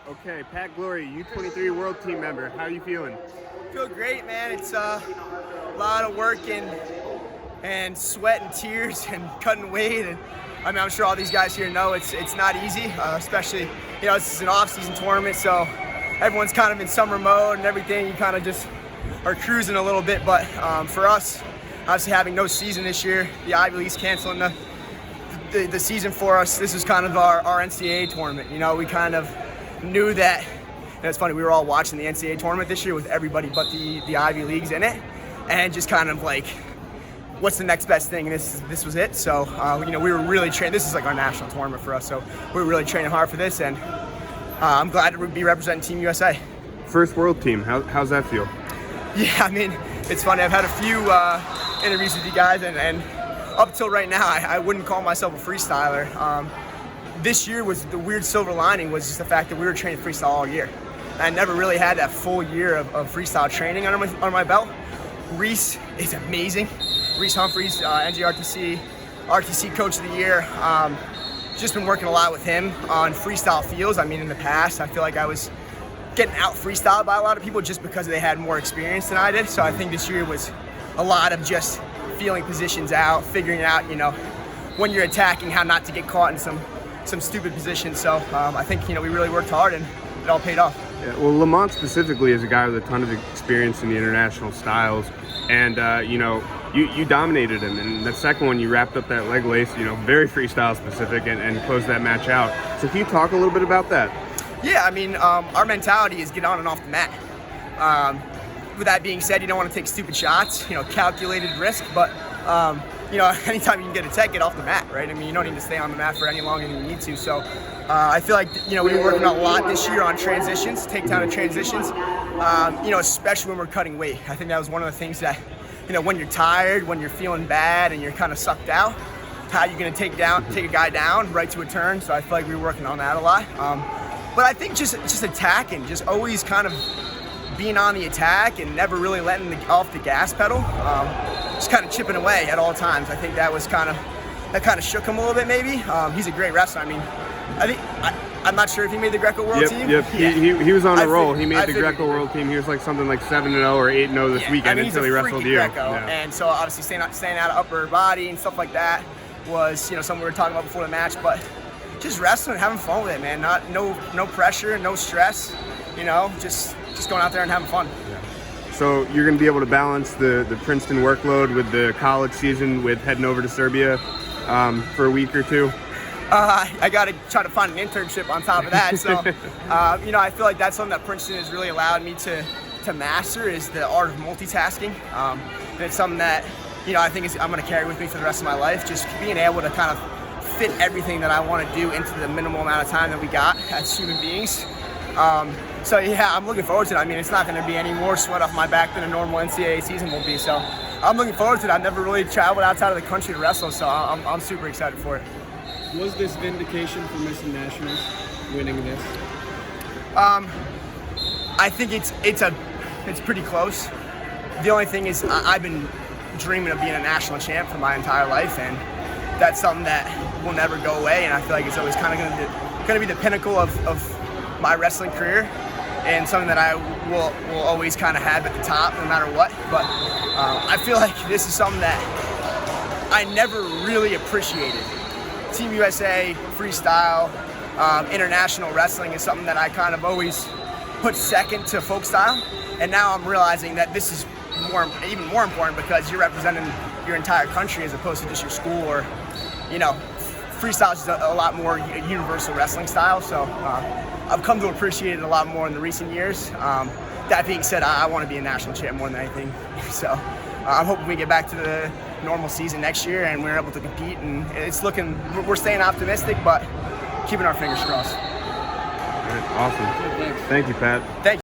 Okay, Pat Glory, U23 World Team member. How are you feeling? Feel great, man. It's a lot of work and sweat and tears and cutting weight. And I mean, I'm sure all these guys here know it's not easy, especially, this is an off-season tournament, so everyone's kind of in summer mode and everything. You kind of just are cruising a little bit. But for us, obviously having no season this year, the Ivy League's canceling the season for us. This is kind of our NCAA tournament. We kind of knew that. And it's funny, we were all watching the NCAA tournament this year with everybody but the Ivy Leagues in it, and just kind of like, what's the next best thing? And this was it. So we were really training. This is like our national tournament for us, so we were really training hard for this, and I'm glad to be representing Team USA. First World Team. How's that feel? Yeah, I mean, it's funny. I've had a few interviews with you guys, and up till right now, I wouldn't call myself a freestyler. This year was the weird silver lining was just the fact that we were training freestyle all year. I never really had that full year of freestyle training under my belt. Reese is amazing. Reese Humphreys, RTC Coach of the Year. Just been working a lot with him on freestyle fields. I mean, in the past, I feel like I was getting out freestyled by a lot of people just because they had more experience than I did. So I think this year was a lot of just feeling positions out, figuring out, when you're attacking, how not to get caught in some stupid positions. So I think, we really worked hard and it all paid off. Yeah, well, Lamont specifically is a guy with a ton of experience in the international styles, and you dominated him. And the second one, you wrapped up that leg lace, very freestyle specific, and closed that match out. So can you talk a little bit about that? Yeah, I mean, our mentality is get on and off the mat. With that being said, you don't want to take stupid shots, calculated risk, but anytime you can get a tech, get off the mat, right? I mean, you don't need to stay on the mat for any longer than you need to. So I feel like, we were working a lot this year on transitions, takedown and transitions, especially when we're cutting weight. I think that was one of the things that, when you're tired, when you're feeling bad and you're kind of sucked out, how you're going to take a guy down right to a turn. So I feel like we were working on that a lot. But I think just attacking, just always kind of being on the attack and never really letting off the gas pedal. Just kind of chipping away at all times. I think that kind of shook him a little bit maybe. He's a great wrestler. I mean, I'm not sure if he made the Greco World Team. Yep. Yeah. He was on a roll. He made the Greco World Team. He was like something like 7-0 or 8-0 this weekend until he wrestled you. Yeah. And so obviously staying out of upper body and stuff like that was something we were talking about before the match. But just wrestling, having fun with it, man. No pressure, no stress. Just going out there and having fun. Yeah. So you're going to be able to balance the Princeton workload with the college season with heading over to Serbia for a week or two? I got to try to find an internship on top of that. So, I feel like that's something that Princeton has really allowed me to master is the art of multitasking. And it's something that, I think I'm going to carry with me for the rest of my life. Just being able to kind of fit everything that I want to do into the minimal amount of time that we got as human beings. So yeah, I'm looking forward to it. I mean, it's not going to be any more sweat off my back than a normal NCAA season will be. So I'm looking forward to it. I've never really traveled outside of the country to wrestle, so I'm super excited for it. Was this vindication for missing nationals, winning this? I think it's pretty close. The only thing is I've been dreaming of being a national champ for my entire life, and that's something that will never go away. And I feel like it's always kind of going to be the pinnacle of my wrestling career, and something that I will always kind of have at the top no matter what. But I feel like this is something that I never really appreciated. Team USA, freestyle, international wrestling is something that I kind of always put second to folk style. And now I'm realizing that this is even more important because you're representing your entire country as opposed to just your school or, freestyle is a lot more universal wrestling style. So I've come to appreciate it a lot more in the recent years. That being said, I want to be a national champ more than anything. So I'm hoping we get back to the normal season next year and we're able to compete. And we're staying optimistic, but keeping our fingers crossed. All right, awesome. Thank you, Pat. Thank you.